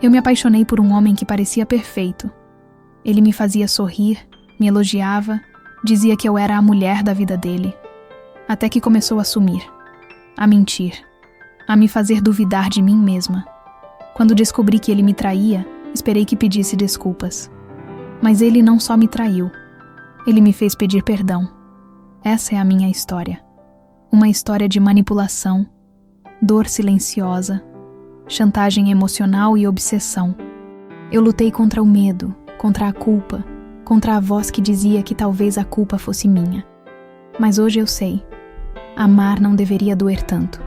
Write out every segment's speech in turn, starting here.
Eu me apaixonei por um homem que parecia perfeito. Ele me fazia sorrir, me elogiava, dizia que eu era a mulher da vida dele. Até que começou a sumir, a mentir, a me fazer duvidar de mim mesma. Quando descobri que ele me traía, esperei que pedisse desculpas. Mas ele não só me traiu, ele me fez pedir perdão. Essa é a minha história. Uma história de manipulação, dor silenciosa, chantagem emocional e obsessão. Eu lutei contra o medo, contra a culpa, contra a voz que dizia que talvez a culpa fosse minha. Mas hoje eu sei, amar não deveria doer tanto.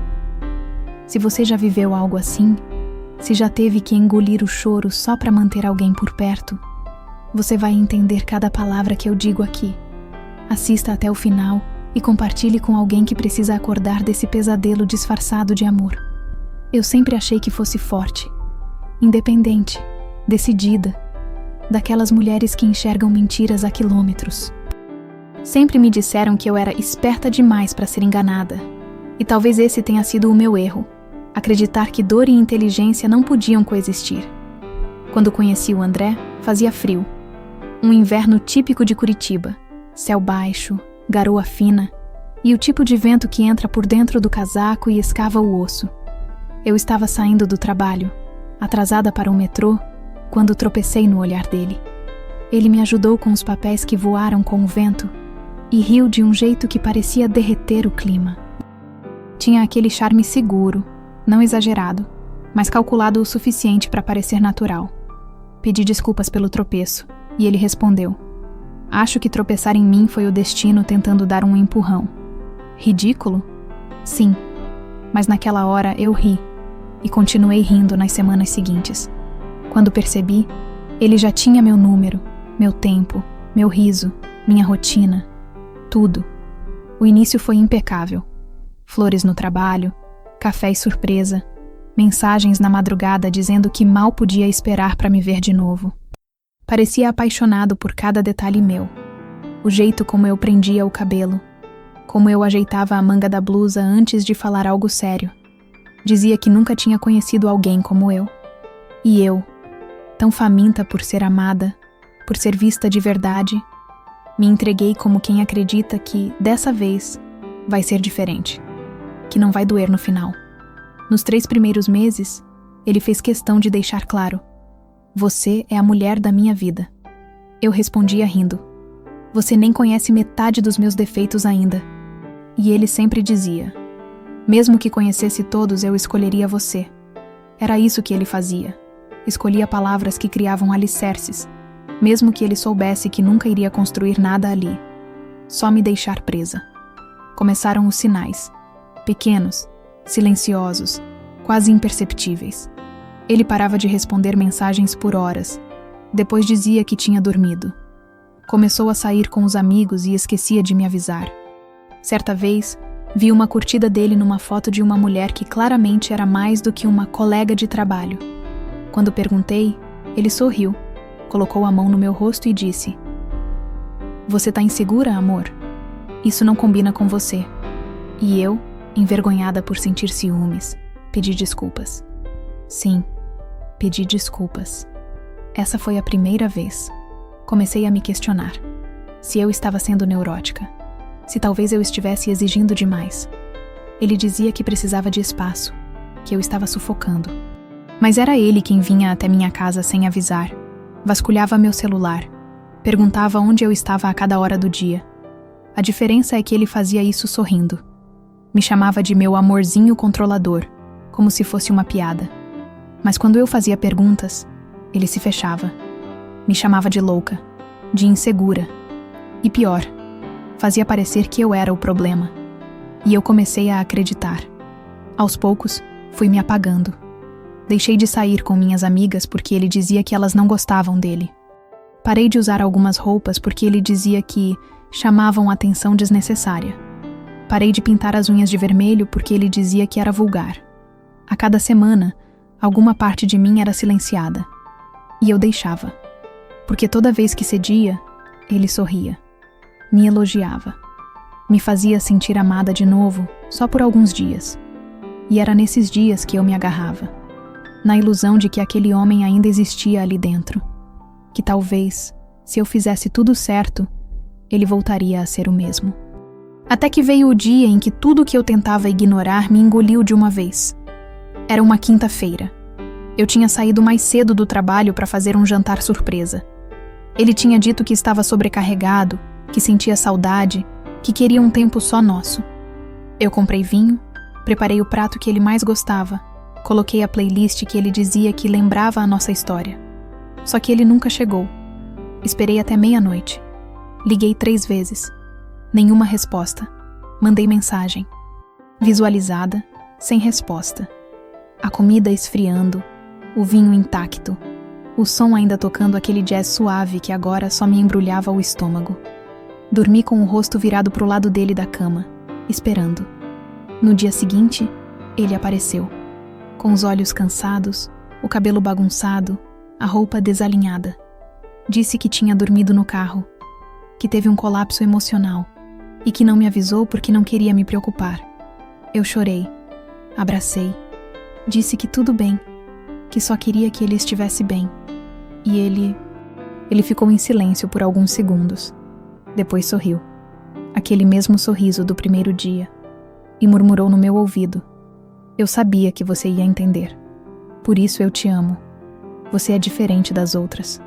Se você já viveu algo assim, se já teve que engolir o choro só para manter alguém por perto, você vai entender cada palavra que eu digo aqui. Assista até o final e compartilhe com alguém que precisa acordar desse pesadelo disfarçado de amor. Eu sempre achei que fosse forte, independente, decidida, daquelas mulheres que enxergam mentiras a quilômetros. Sempre me disseram que eu era esperta demais para ser enganada, e talvez esse tenha sido o meu erro, acreditar que dor e inteligência não podiam coexistir. Quando conheci o André, fazia frio. Um inverno típico de Curitiba, céu baixo, garoa fina, e o tipo de vento que entra por dentro do casaco e escava o osso. Eu estava saindo do trabalho, atrasada para o metrô, quando tropecei no olhar dele. Ele me ajudou com os papéis que voaram com o vento e riu de um jeito que parecia derreter o clima. Tinha aquele charme seguro, não exagerado, mas calculado o suficiente para parecer natural. Pedi desculpas pelo tropeço, e ele respondeu: "Acho que tropeçar em mim foi o destino tentando dar um empurrão." Ridículo? Sim, mas naquela hora eu ri, e continuei rindo nas semanas seguintes. Quando percebi, ele já tinha meu número, meu tempo, meu riso, minha rotina, tudo. O início foi impecável. Flores no trabalho, café e surpresa, mensagens na madrugada dizendo que mal podia esperar para me ver de novo. Parecia apaixonado por cada detalhe meu. O jeito como eu prendia o cabelo, como eu ajeitava a manga da blusa antes de falar algo sério. Dizia que nunca tinha conhecido alguém como eu. E eu, tão faminta por ser amada, por ser vista de verdade, me entreguei como quem acredita que, dessa vez, vai ser diferente, que não vai doer no final. Nos 3 primeiros meses, ele fez questão de deixar claro: "Você é a mulher da minha vida." Eu respondia rindo: "Você nem conhece metade dos meus defeitos ainda." E ele sempre dizia: "Mesmo que conhecesse todos, eu escolheria você." Era isso que ele fazia. Escolhia palavras que criavam alicerces, mesmo que ele soubesse que nunca iria construir nada ali. Só me deixar presa. Começaram os sinais. Pequenos, silenciosos, quase imperceptíveis. Ele parava de responder mensagens por horas. Depois dizia que tinha dormido. Começou a sair com os amigos e esquecia de me avisar. Certa vez, vi uma curtida dele numa foto de uma mulher que claramente era mais do que uma colega de trabalho. Quando perguntei, ele sorriu, colocou a mão no meu rosto e disse: "Você tá insegura, amor? Isso não combina com você." E eu, envergonhada por sentir ciúmes, pedi desculpas. Sim, pedi desculpas. Essa foi a primeira vez. Comecei a me questionar. Se eu estava sendo neurótica. Se talvez eu estivesse exigindo demais. Ele dizia que precisava de espaço, que eu estava sufocando. Mas era ele quem vinha até minha casa sem avisar. Vasculhava meu celular. Perguntava onde eu estava a cada hora do dia. A diferença é que ele fazia isso sorrindo. Me chamava de meu amorzinho controlador, como se fosse uma piada. Mas quando eu fazia perguntas, ele se fechava. Me chamava de louca, de insegura. E pior, fazia parecer que eu era o problema. E eu comecei a acreditar. Aos poucos, fui me apagando. Deixei de sair com minhas amigas porque ele dizia que elas não gostavam dele. Parei de usar algumas roupas porque ele dizia que chamavam atenção desnecessária. Parei de pintar as unhas de vermelho porque ele dizia que era vulgar. A cada semana, alguma parte de mim era silenciada. E eu deixava. Porque toda vez que cedia, ele sorria. Me elogiava. Me fazia sentir amada de novo, só por alguns dias. E era nesses dias que eu me agarrava. na ilusão de que aquele homem ainda existia ali dentro. Que talvez, se eu fizesse tudo certo, ele voltaria a ser o mesmo. Até que veio o dia em que tudo que eu tentava ignorar me engoliu de uma vez. Era uma quinta-feira. Eu tinha saído mais cedo do trabalho para fazer um jantar surpresa. Ele tinha dito que estava sobrecarregado, que sentia saudade, que queria um tempo só nosso. Eu comprei vinho, preparei o prato que ele mais gostava, coloquei a playlist que ele dizia que lembrava a nossa história. Só que ele nunca chegou. Esperei até meia-noite. Liguei 3 vezes. Nenhuma resposta. Mandei mensagem. Visualizada, sem resposta. A comida esfriando, o vinho intacto, o som ainda tocando aquele jazz suave que agora só me embrulhava o estômago. Dormi com o rosto virado pro lado dele da cama, esperando. No dia seguinte, ele apareceu. Com os olhos cansados, o cabelo bagunçado, a roupa desalinhada. Disse que tinha dormido no carro, que teve um colapso emocional e que não me avisou porque não queria me preocupar. Eu chorei, abracei, disse que tudo bem, que só queria que ele estivesse bem. E ele ficou em silêncio por alguns segundos. Depois sorriu, aquele mesmo sorriso do primeiro dia, e murmurou no meu ouvido: "Eu sabia que você ia entender. Por isso eu te amo. Você é diferente das outras."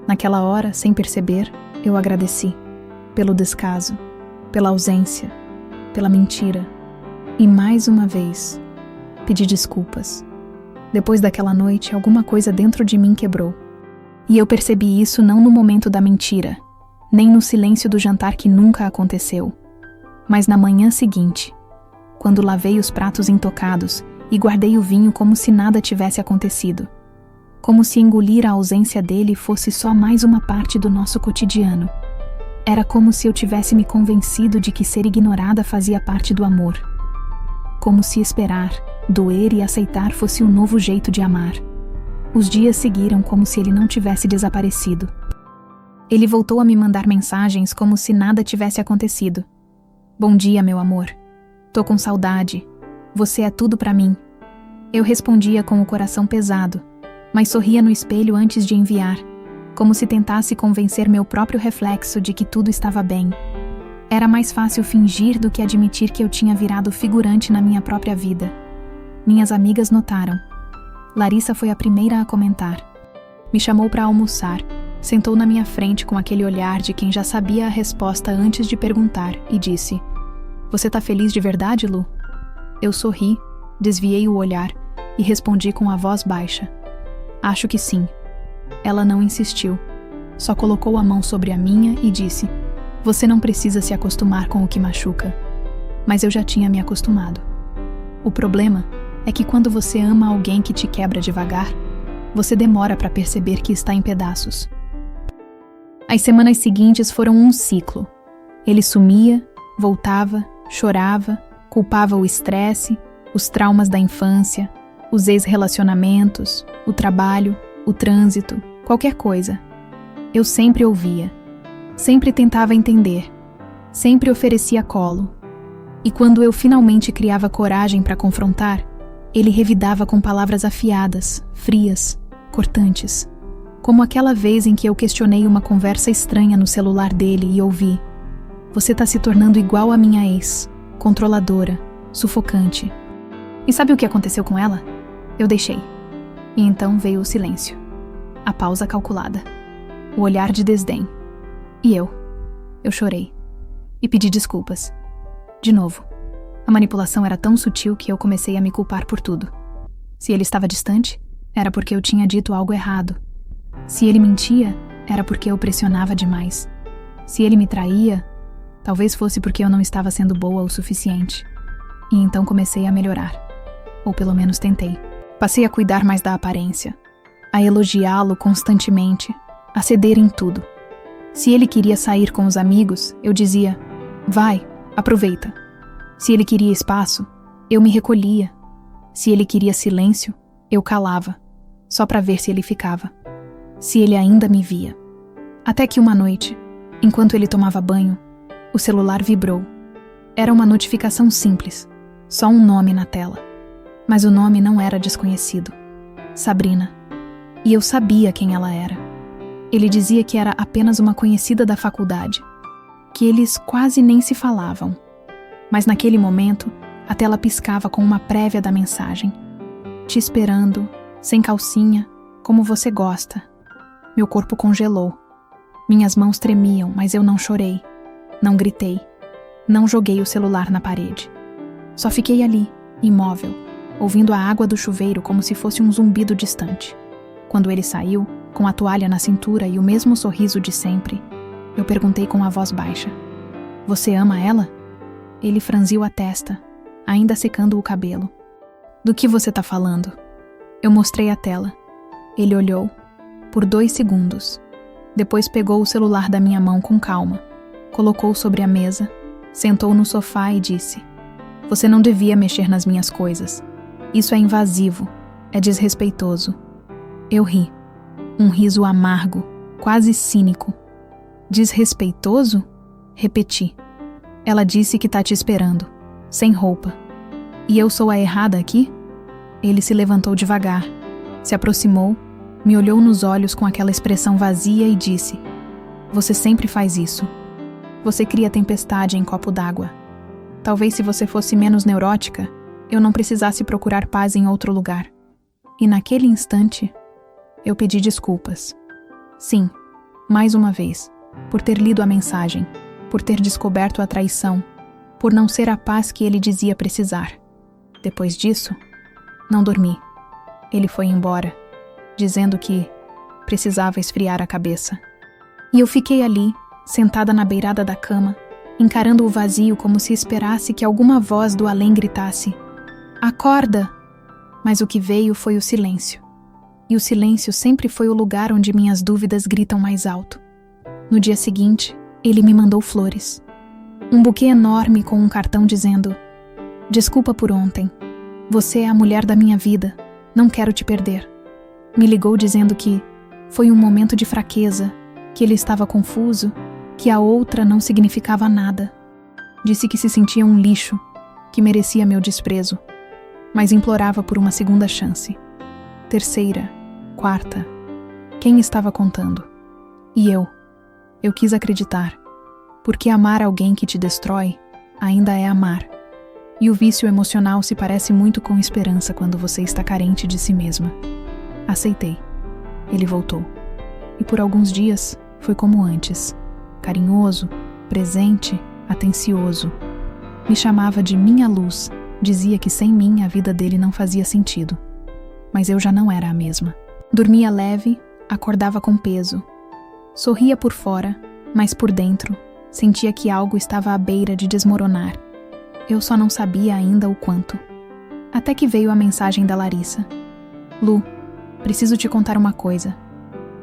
Naquela hora, sem perceber, eu agradeci. Pelo descaso, pela ausência, pela mentira. E mais uma vez, pedi desculpas. Depois daquela noite, alguma coisa dentro de mim quebrou. E eu percebi isso não no momento da mentira, nem no silêncio do jantar que nunca aconteceu, mas na manhã seguinte, quando lavei os pratos intocados e guardei o vinho como se nada tivesse acontecido. Como se engolir a ausência dele fosse só mais uma parte do nosso cotidiano. Era como se eu tivesse me convencido de que ser ignorada fazia parte do amor. Como se esperar, doer e aceitar fosse um novo jeito de amar. Os dias seguiram como se ele não tivesse desaparecido. Ele voltou a me mandar mensagens como se nada tivesse acontecido. "Bom dia, meu amor. Tô com saudade. Você é tudo pra mim." Eu respondia com o coração pesado, mas sorria no espelho antes de enviar, como se tentasse convencer meu próprio reflexo de que tudo estava bem. Era mais fácil fingir do que admitir que eu tinha virado figurante na minha própria vida. Minhas amigas notaram. Larissa foi a primeira a comentar. Me chamou para almoçar, sentou na minha frente com aquele olhar de quem já sabia a resposta antes de perguntar e disse: "Você tá feliz de verdade, Lu?" Eu sorri, desviei o olhar e respondi com a voz baixa: "Acho que sim." Ela não insistiu, só colocou a mão sobre a minha e disse: "Você não precisa se acostumar com o que machuca." Mas eu já tinha me acostumado. O problema é que quando você ama alguém que te quebra devagar, você demora para perceber que está em pedaços. As semanas seguintes foram um ciclo. Ele sumia, voltava, chorava, culpava o estresse, os traumas da infância, os ex-relacionamentos, o trabalho, o trânsito, qualquer coisa. Eu sempre ouvia, sempre tentava entender, sempre oferecia colo. E quando eu finalmente criava coragem para confrontar, ele revidava com palavras afiadas, frias, cortantes. Como aquela vez em que eu questionei uma conversa estranha no celular dele e ouvi: "Você tá se tornando igual a minha ex, controladora, sufocante." E sabe o que aconteceu com ela? Eu deixei. E então veio o silêncio. A pausa calculada. O olhar de desdém. E eu chorei. E pedi desculpas. De novo. A manipulação era tão sutil que eu comecei a me culpar por tudo. Se ele estava distante, era porque eu tinha dito algo errado. Se ele mentia, era porque eu pressionava demais. Se ele me traía, talvez fosse porque eu não estava sendo boa o suficiente. E então comecei a melhorar. Ou pelo menos tentei. Passei a cuidar mais da aparência, a elogiá-lo constantemente, a ceder em tudo. Se ele queria sair com os amigos, eu dizia: "Vai, aproveita." Se ele queria espaço, eu me recolhia. Se ele queria silêncio, eu calava, só para ver se ele ficava. Se ele ainda me via. Até que uma noite, enquanto ele tomava banho, o celular vibrou. Era uma notificação simples, só um nome na tela. Mas o nome não era desconhecido. Sabrina. E eu sabia quem ela era. Ele dizia que era apenas uma conhecida da faculdade, que eles quase nem se falavam. Mas naquele momento, a tela piscava com uma prévia da mensagem. Te esperando, sem calcinha, como você gosta. Meu corpo congelou. Minhas mãos tremiam, mas eu não chorei. Não gritei. Não joguei o celular na parede. Só fiquei ali, imóvel, ouvindo a água do chuveiro como se fosse um zumbido distante. Quando ele saiu, com a toalha na cintura e o mesmo sorriso de sempre, eu perguntei com a voz baixa: Você ama ela? Ele franziu a testa, ainda secando o cabelo. Do que você tá falando? Eu mostrei a tela. Ele olhou, por 2 segundos. Depois pegou o celular da minha mão com calma, colocou sobre a mesa, sentou no sofá e disse: Você não devia mexer nas minhas coisas. Isso é invasivo, é desrespeitoso. Eu ri. Um riso amargo, quase cínico. Desrespeitoso? Repeti. Ela disse que tá te esperando, sem roupa. E eu sou a errada aqui? Ele se levantou devagar, se aproximou, me olhou nos olhos com aquela expressão vazia e disse: Você sempre faz isso. Você cria tempestade em copo d'água. Talvez se você fosse menos neurótica, eu não precisasse procurar paz em outro lugar. E naquele instante, eu pedi desculpas. Sim, mais uma vez, por ter lido a mensagem, por ter descoberto a traição, por não ser a paz que ele dizia precisar. Depois disso, não dormi. Ele foi embora, dizendo que precisava esfriar a cabeça. E eu fiquei ali, sentada na beirada da cama, encarando o vazio como se esperasse que alguma voz do além gritasse: Acorda! Mas o que veio foi o silêncio. E o silêncio sempre foi o lugar onde minhas dúvidas gritam mais alto. No dia seguinte, ele me mandou flores. Um buquê enorme com um cartão dizendo: Desculpa por ontem. Você é a mulher da minha vida. Não quero te perder. Me ligou dizendo que foi um momento de fraqueza, que ele estava confuso, que a outra não significava nada. Disse que se sentia um lixo, que merecia meu desprezo, mas implorava por uma segunda chance. Terceira, quarta. Quem estava contando? E eu quis acreditar, porque amar alguém que te destrói ainda é amar. E o vício emocional se parece muito com esperança quando você está carente de si mesma. Aceitei. Ele voltou. E por alguns dias foi como antes. Carinhoso, presente, atencioso. Me chamava de minha luz, dizia que sem mim a vida dele não fazia sentido. Mas eu já não era a mesma. Dormia leve, acordava com peso. Sorria por fora, mas por dentro sentia que algo estava à beira de desmoronar. Eu só não sabia ainda o quanto. Até que veio a mensagem da Larissa. Lu, preciso te contar uma coisa.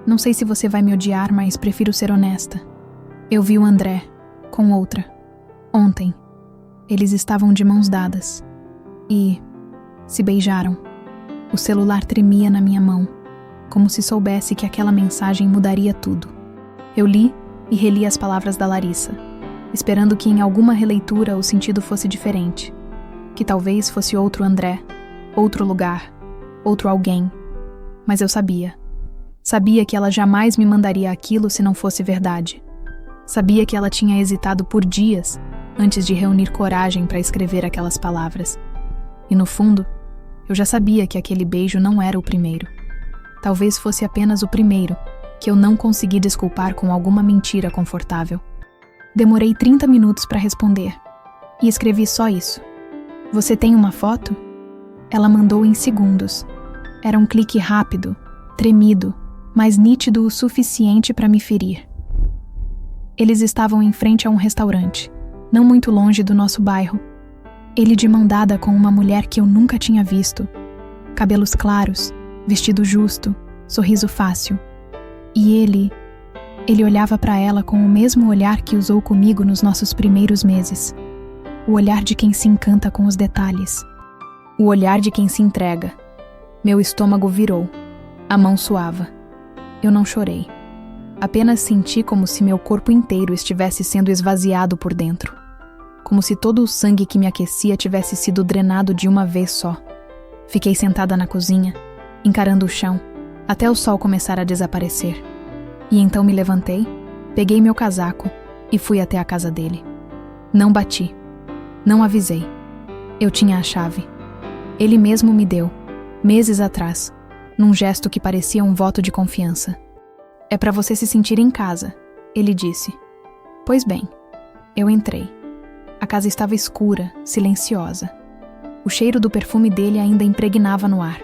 Não sei se você vai me odiar, mas prefiro ser honesta. Eu vi o André, com outra, ontem. Eles estavam de mãos dadas. E se beijaram. O celular tremia na minha mão, como se soubesse que aquela mensagem mudaria tudo. Eu li e reli as palavras da Larissa, esperando que em alguma releitura o sentido fosse diferente. Que talvez fosse outro André, outro lugar, outro alguém. Mas eu sabia. Sabia que ela jamais me mandaria aquilo se não fosse verdade. Sabia que ela tinha hesitado por dias antes de reunir coragem para escrever aquelas palavras. E no fundo, eu já sabia que aquele beijo não era o primeiro. Talvez fosse apenas o primeiro, que eu não consegui desculpar com alguma mentira confortável. Demorei 30 minutos para responder, e escrevi só isso. Você tem uma foto? Ela mandou em segundos. Era um clique rápido, tremido, mas nítido o suficiente para me ferir. Eles estavam em frente a um restaurante, não muito longe do nosso bairro. Ele de mão dada com uma mulher que eu nunca tinha visto. Cabelos claros, vestido justo, sorriso fácil. E ele olhava para ela com o mesmo olhar que usou comigo nos nossos primeiros meses. O olhar de quem se encanta com os detalhes. O olhar de quem se entrega. Meu estômago virou. A mão suava. Eu não chorei. Apenas senti como se meu corpo inteiro estivesse sendo esvaziado por dentro. Como se todo o sangue que me aquecia tivesse sido drenado de uma vez só. Fiquei sentada na cozinha, encarando o chão, até o sol começar a desaparecer. E então me levantei, peguei meu casaco e fui até a casa dele. Não bati. Não avisei. Eu tinha a chave. Ele mesmo me deu, meses atrás, num gesto que parecia um voto de confiança. É para você se sentir em casa, ele disse. Pois bem, eu entrei. A casa estava escura, silenciosa. O cheiro do perfume dele ainda impregnava no ar.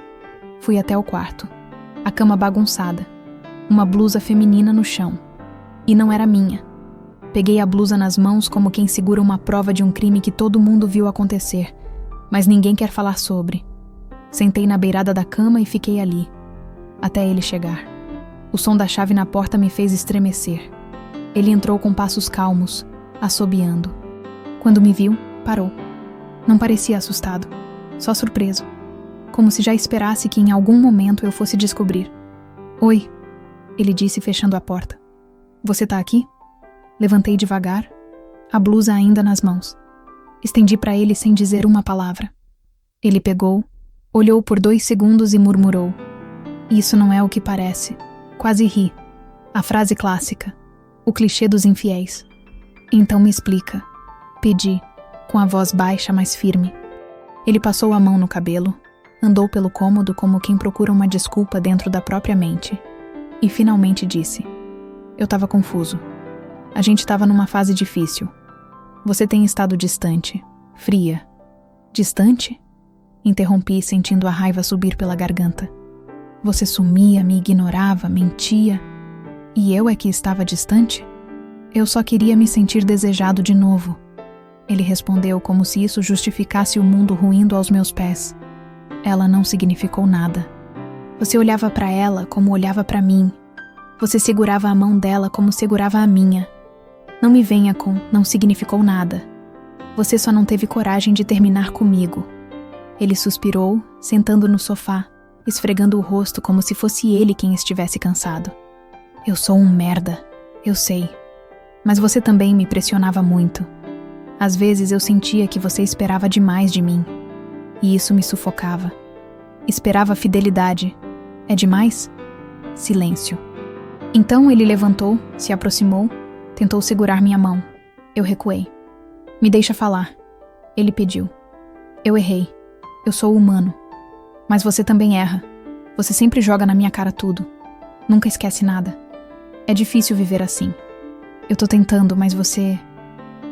Fui até o quarto. A cama bagunçada. Uma blusa feminina no chão. E não era minha. Peguei a blusa nas mãos como quem segura uma prova de um crime que todo mundo viu acontecer, mas ninguém quer falar sobre. Sentei na beirada da cama e fiquei ali, até ele chegar. O som da chave na porta me fez estremecer. Ele entrou com passos calmos, assobiando. Quando me viu, parou. Não parecia assustado, só surpreso, como se já esperasse que em algum momento eu fosse descobrir. Oi, ele disse fechando a porta. Você tá aqui? Levantei devagar, a blusa ainda nas mãos. Estendi para ele sem dizer uma palavra. Ele pegou, olhou por 2 segundos e murmurou. Isso não é o que parece. Quase ri. A frase clássica. O clichê dos infiéis. Então me explica. Pedi, com a voz baixa, mas firme. Ele passou a mão no cabelo, andou pelo cômodo como quem procura uma desculpa dentro da própria mente. E finalmente disse. Eu estava confuso. A gente estava numa fase difícil. Você tem estado distante, fria. Distante? Interrompi, sentindo a raiva subir pela garganta. Você sumia, me ignorava, mentia. E eu é que estava distante? Eu só queria me sentir desejado de novo. Ele respondeu como se isso justificasse o mundo ruindo aos meus pés. Ela não significou nada. Você olhava para ela como olhava para mim. Você segurava a mão dela como segurava a minha. Não me venha com não significou nada. Você só não teve coragem de terminar comigo. Ele suspirou, sentando no sofá, esfregando o rosto como se fosse ele quem estivesse cansado. Eu sou um merda, eu sei. Mas você também me pressionava muito. Às vezes eu sentia que você esperava demais de mim. E isso me sufocava. Esperava fidelidade. É demais? Silêncio. Então ele levantou, se aproximou, tentou segurar minha mão. Eu recuei. Me deixa falar. Ele pediu. Eu errei. Eu sou humano. Mas você também erra. Você sempre joga na minha cara tudo. Nunca esquece nada. É difícil viver assim. Eu tô tentando, mas você...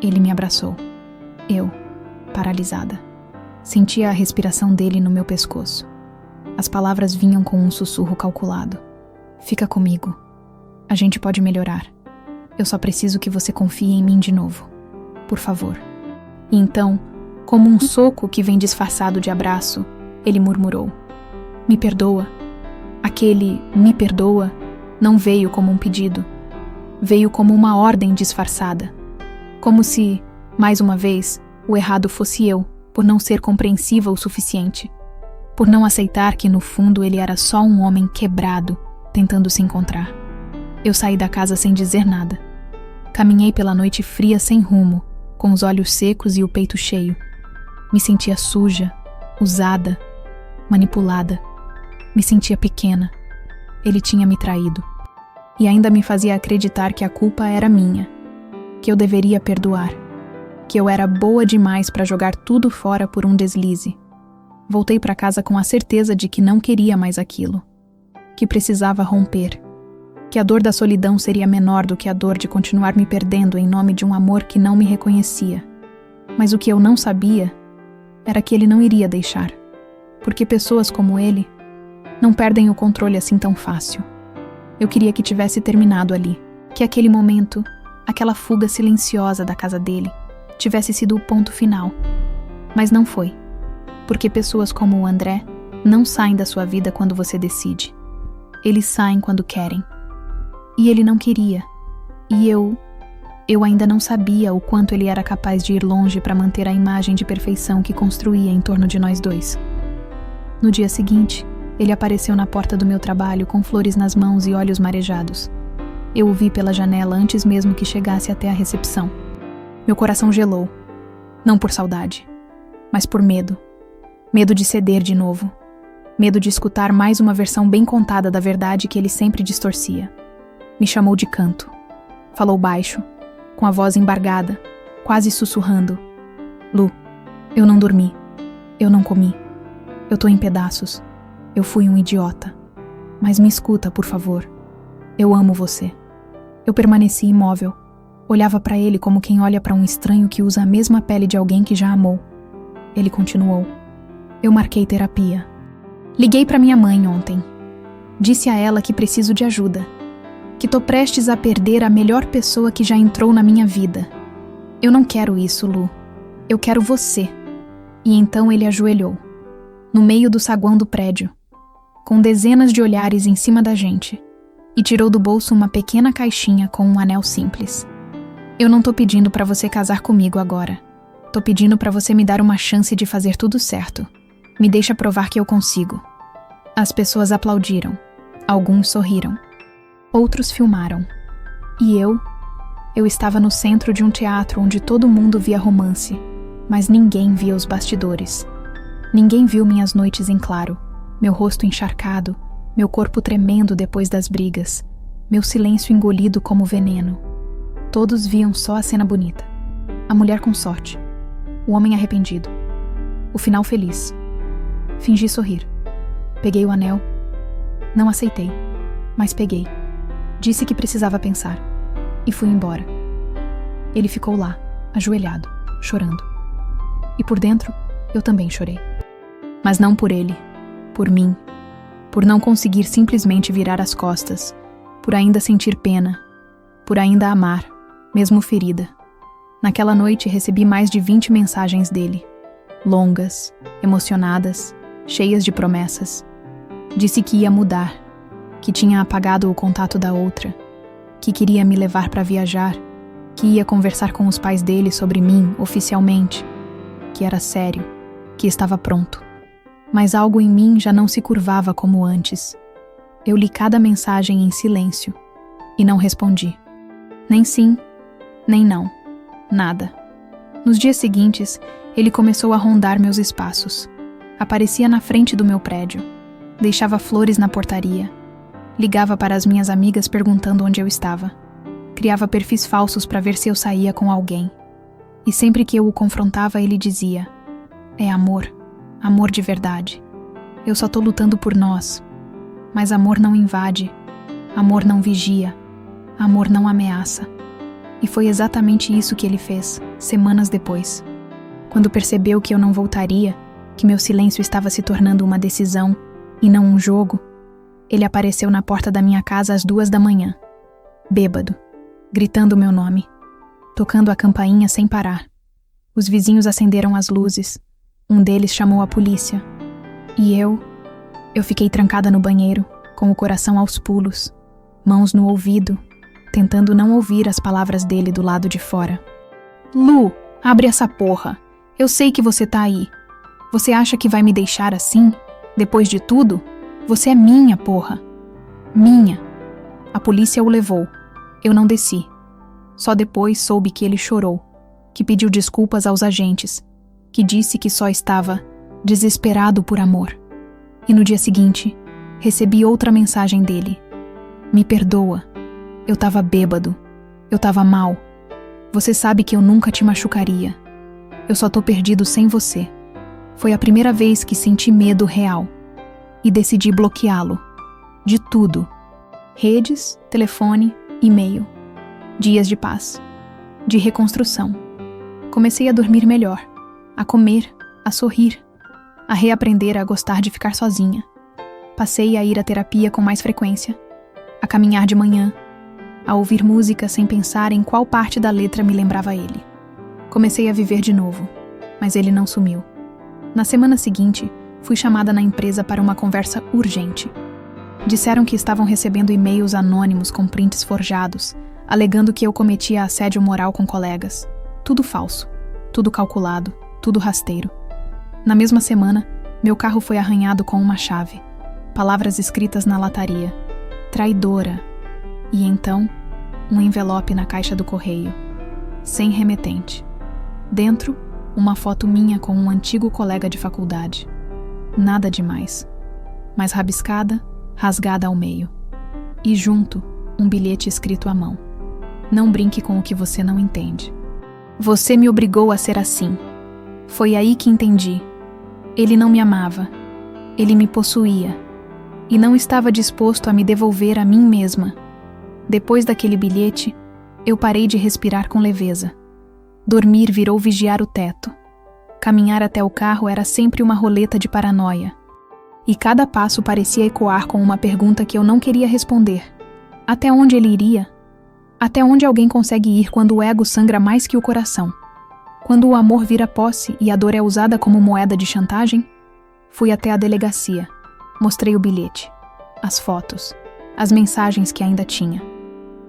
Ele me abraçou. Eu, paralisada. Sentia a respiração dele no meu pescoço. As palavras vinham com um sussurro calculado. Fica comigo. A gente pode melhorar. Eu só preciso que você confie em mim de novo. Por favor. E então, como um soco que vem disfarçado de abraço, ele murmurou. Me perdoa. Aquele me perdoa não veio como um pedido. Veio como uma ordem disfarçada. Como se, mais uma vez, o errado fosse eu, por não ser compreensiva o suficiente. Por não aceitar que, no fundo, ele era só um homem quebrado, tentando se encontrar. Eu saí da casa sem dizer nada. Caminhei pela noite fria sem rumo, com os olhos secos e o peito cheio. Me sentia suja, usada, manipulada. Me sentia pequena. Ele tinha me traído. E ainda me fazia acreditar que a culpa era minha. Que eu deveria perdoar. Que eu era boa demais para jogar tudo fora por um deslize. Voltei para casa com a certeza de que não queria mais aquilo. Que precisava romper. Que a dor da solidão seria menor do que a dor de continuar me perdendo em nome de um amor que não me reconhecia. Mas o que eu não sabia era que ele não iria deixar. Porque pessoas como ele não perdem o controle assim tão fácil. Eu queria que tivesse terminado ali. Que aquele momento, aquela fuga silenciosa da casa dele, tivesse sido o ponto final. Mas não foi. Porque pessoas como o André não saem da sua vida quando você decide. Eles saem quando querem. E ele não queria. E eu ainda não sabia o quanto ele era capaz de ir longe para manter a imagem de perfeição que construía em torno de nós dois. No dia seguinte, ele apareceu na porta do meu trabalho com flores nas mãos e olhos marejados. Eu o vi pela janela antes mesmo que chegasse até a recepção. Meu coração gelou. Não por saudade, mas por medo. Medo de ceder de novo. Medo de escutar mais uma versão bem contada da verdade que ele sempre distorcia. Me chamou de canto. Falou baixo, com a voz embargada, quase sussurrando. Lu, eu não dormi. Eu não comi. Eu tô em pedaços. Eu fui um idiota. Mas me escuta, por favor. Eu amo você. Eu permaneci imóvel. Olhava pra ele como quem olha pra um estranho que usa a mesma pele de alguém que já amou. Ele continuou. Eu marquei terapia. Liguei pra minha mãe ontem. Disse a ela que preciso de ajuda. Que tô prestes a perder a melhor pessoa que já entrou na minha vida. Eu não quero isso, Lu. Eu quero você. E então ele ajoelhou. No meio do saguão do prédio. Com dezenas de olhares em cima da gente. E tirou do bolso uma pequena caixinha com um anel simples. Eu não tô pedindo pra você casar comigo agora. Tô pedindo pra você me dar uma chance de fazer tudo certo. Me deixa provar que eu consigo. As pessoas aplaudiram. Alguns sorriram. Outros filmaram. E eu estava no centro de um teatro onde todo mundo via romance, mas ninguém via os bastidores. Ninguém viu minhas noites em claro, meu rosto encharcado, meu corpo tremendo depois das brigas, meu silêncio engolido como veneno. Todos viam só a cena bonita. A mulher com sorte. O homem arrependido. O final feliz. Fingi sorrir. Peguei o anel. Não aceitei, mas peguei. Disse que precisava pensar. E fui embora. Ele ficou lá, ajoelhado, chorando. E por dentro, eu também chorei. Mas não por ele, por mim. Por não conseguir simplesmente virar as costas. Por ainda sentir pena. Por ainda amar, mesmo ferida. Naquela noite recebi mais de 20 mensagens dele. Longas, emocionadas, cheias de promessas. Disse que ia mudar, que tinha apagado o contato da outra, que queria me levar para viajar, que ia conversar com os pais dele sobre mim, oficialmente, que era sério, que estava pronto. Mas algo em mim já não se curvava como antes. Eu li cada mensagem em silêncio e não respondi. Nem sim, nem não. Nada. Nos dias seguintes, ele começou a rondar meus espaços. Aparecia na frente do meu prédio. Deixava flores na portaria. Ligava para as minhas amigas perguntando onde eu estava. Criava perfis falsos para ver se eu saía com alguém. E sempre que eu o confrontava, ele dizia: é amor. Amor de verdade. Eu só tô lutando por nós. Mas amor não invade. Amor não vigia. Amor não ameaça. E foi exatamente isso que ele fez, semanas depois. Quando percebeu que eu não voltaria, que meu silêncio estava se tornando uma decisão e não um jogo, ele apareceu na porta da minha casa às 2 da manhã, bêbado, gritando meu nome, tocando a campainha sem parar. Os vizinhos acenderam as luzes, um deles chamou a polícia. E eu fiquei trancada no banheiro, com o coração aos pulos, mãos no ouvido, tentando não ouvir as palavras dele do lado de fora. Lu, abre essa porra. Eu sei que você tá aí. Você acha que vai me deixar assim? Depois de tudo? Você é minha, porra. Minha. A polícia o levou. Eu não desci. Só depois soube que ele chorou, que pediu desculpas aos agentes, que disse que só estava desesperado por amor. E no dia seguinte, recebi outra mensagem dele. Me perdoa. Eu tava bêbado. Eu tava mal. Você sabe que eu nunca te machucaria. Eu só tô perdido sem você. Foi a primeira vez que senti medo real. E decidi bloqueá-lo. De tudo. Redes, telefone, e-mail. Dias de paz. De reconstrução. Comecei a dormir melhor. A comer, a sorrir. A reaprender a gostar de ficar sozinha. Passei a ir à terapia com mais frequência. A caminhar de manhã. A ouvir música sem pensar em qual parte da letra me lembrava ele. Comecei a viver de novo, mas ele não sumiu. Na semana seguinte, fui chamada na empresa para uma conversa urgente. Disseram que estavam recebendo e-mails anônimos com prints forjados, alegando que eu cometia assédio moral com colegas. Tudo falso, tudo calculado, tudo rasteiro. Na mesma semana, meu carro foi arranhado com uma chave. Palavras escritas na lataria. Traidora. E então, um envelope na caixa do correio. Sem remetente. Dentro, uma foto minha com um antigo colega de faculdade. Nada demais. mas rabiscada, rasgada ao meio. E junto, um bilhete escrito à mão. Não brinque com o que você não entende. Você me obrigou a ser assim. Foi aí que entendi. Ele não me amava. Ele me possuía. E não estava disposto a me devolver a mim mesma. Depois daquele bilhete, eu parei de respirar com leveza. Dormir virou vigiar o teto. Caminhar até o carro era sempre uma roleta de paranoia. E cada passo parecia ecoar com uma pergunta que eu não queria responder. Até onde ele iria? Até onde alguém consegue ir quando o ego sangra mais que o coração? Quando o amor vira posse e a dor é usada como moeda de chantagem? Fui até a delegacia. Mostrei o bilhete, as fotos, as mensagens que ainda tinha.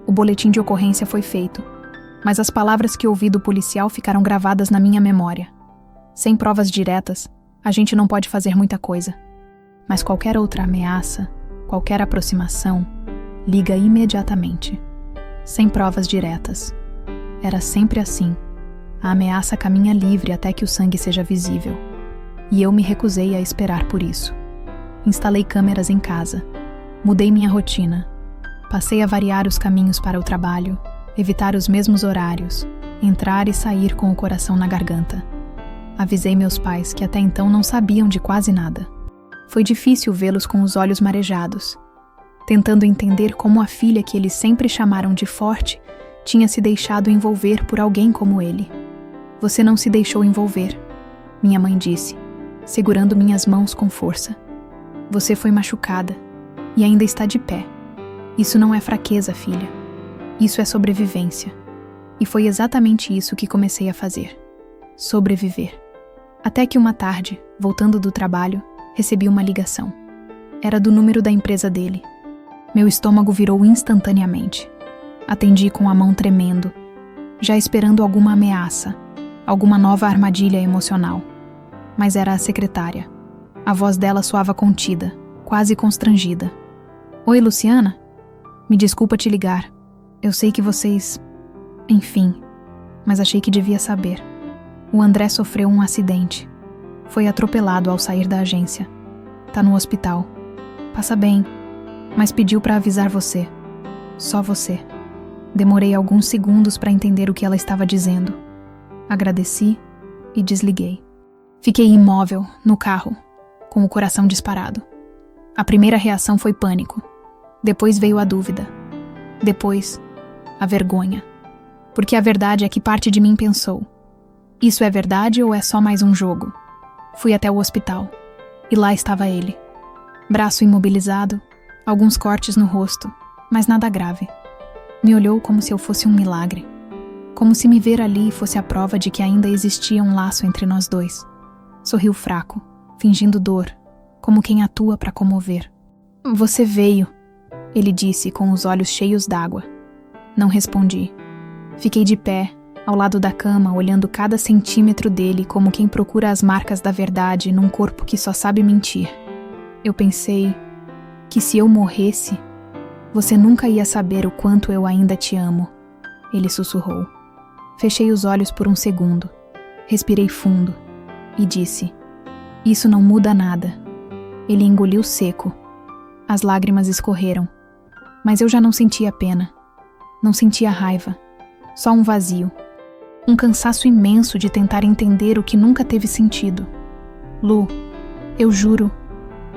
O boletim de ocorrência foi feito, mas as palavras que ouvi do policial ficaram gravadas na minha memória. Sem provas diretas, a gente não pode fazer muita coisa. Mas qualquer outra ameaça, qualquer aproximação, liga imediatamente. Sem provas diretas. Era sempre assim. A ameaça caminha livre até que o sangue seja visível. E eu me recusei a esperar por isso. Instalei câmeras em casa. Mudei minha rotina. Passei a variar os caminhos para o trabalho, evitar os mesmos horários, entrar e sair com o coração na garganta. Avisei meus pais que até então não sabiam de quase nada. Foi difícil vê-los com os olhos marejados, tentando entender como a filha que eles sempre chamaram de forte tinha se deixado envolver por alguém como ele. Você não se deixou envolver, minha mãe disse, segurando minhas mãos com força. Você foi machucada e ainda está de pé. Isso não é fraqueza, filha. Isso é sobrevivência. E foi exatamente isso que comecei a fazer. Sobreviver. Até que uma tarde, voltando do trabalho, recebi uma ligação. Era do número da empresa dele. Meu estômago virou instantaneamente. Atendi com a mão tremendo, já esperando alguma ameaça, alguma nova armadilha emocional. Mas era a secretária. A voz dela soava contida, quase constrangida. Oi, Luciana? Me desculpa te ligar. Eu sei que vocês... Enfim, mas achei que devia saber. O André sofreu um acidente. Foi atropelado ao sair da agência. Tá no hospital. Passa bem, mas pediu para avisar você. Só você. Demorei alguns segundos para entender o que ela estava dizendo. Agradeci e desliguei. Fiquei imóvel, no carro, com o coração disparado. A primeira reação foi pânico. Depois veio a dúvida. Depois, a vergonha. Porque a verdade é que parte de mim pensou: isso é verdade ou é só mais um jogo? Fui até o hospital. E lá estava ele. Braço imobilizado, alguns cortes no rosto, mas nada grave. Me olhou como se eu fosse um milagre. Como se me ver ali fosse a prova de que ainda existia um laço entre nós dois. Sorriu fraco, fingindo dor, como quem atua para comover. Você veio, ele disse com os olhos cheios d'água. Não respondi. Fiquei de pé, ao lado da cama, olhando cada centímetro dele como quem procura as marcas da verdade num corpo que só sabe mentir. Eu pensei que se eu morresse, você nunca ia saber o quanto eu ainda te amo, ele sussurrou. Fechei os olhos por um segundo, respirei fundo e disse: isso não muda nada. Ele engoliu seco. As lágrimas escorreram, mas eu já não sentia pena, não sentia raiva, só um vazio, um cansaço imenso de tentar entender o que nunca teve sentido. Lu, eu juro,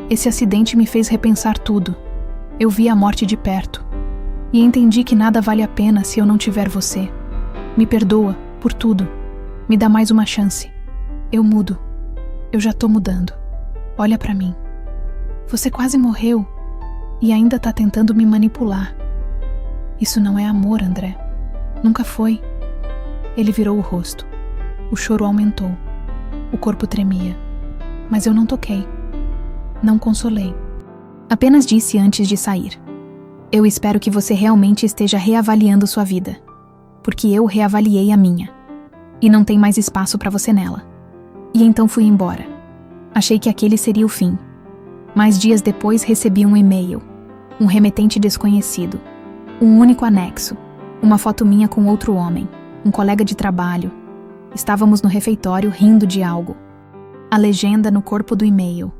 esse acidente me fez repensar tudo. Eu vi a morte de perto e entendi que nada vale a pena se eu não tiver você. Me perdoa por tudo. Me dá mais uma chance. Eu mudo. Eu já tô mudando. Olha pra mim. Você quase morreu e ainda tá tentando me manipular. Isso não é amor, André. Nunca foi. Ele virou o rosto. O choro aumentou. O corpo tremia. Mas eu não toquei. Não consolei. Apenas disse antes de sair: eu espero que você realmente esteja reavaliando sua vida. Porque eu reavaliei a minha. E não tem mais espaço pra você nela. E então fui embora. Achei que aquele seria o fim. Mas dias depois recebi um e-mail. Um remetente desconhecido. Um único anexo. Uma foto minha com outro homem. Um colega de trabalho. Estávamos no refeitório rindo de algo. A legenda no corpo do e-mail: